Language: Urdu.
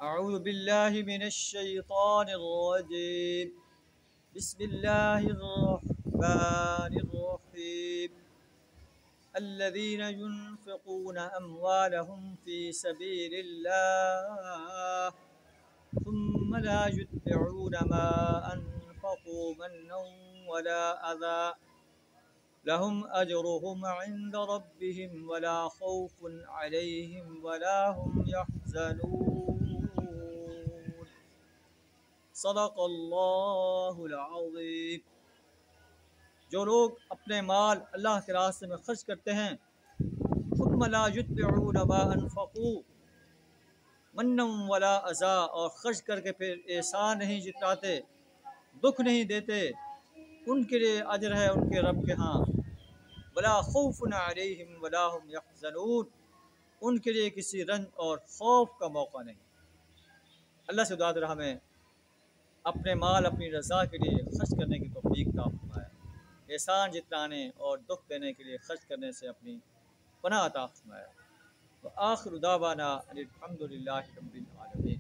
أعوذ بالله من الشيطان الرجيم. بسم الله الرحمن الرحيم. الذين ينفقون أموالهم في سبيل الله ثم لا يتبعون ما أنفقوا منا ولا أذى لهم أجرهم عند ربهم ولا خوف عليهم ولا هم يحزنون. صدق اللہ العظیم. جو لوگ اپنے مال اللہ کے راستے میں خرچ کرتے ہیں ثم لا يتبعون ما انفقوا منا ولا اذى، اور خرچ کر کے پھر احسان نہیں جتلاتے، دکھ نہیں دیتے، ان کے لیے اجر ہے ان کے رب کے ہاں. ولا خوف علیہم ولا هم يحزنون، ان کے لیے کسی رنج اور خوف کا موقع نہیں. اللہ سے دعا رہا ہمیں اپنے مال اپنی رضا کے لیے خرچ کرنے کی توفیق عطا فرمائے، احسان جتلانے اور دکھ دینے کے لیے خرچ کرنے سے اپنی پناہ عطا فرمائے. وآخر دعوانا الحمد للہ رب العالمین.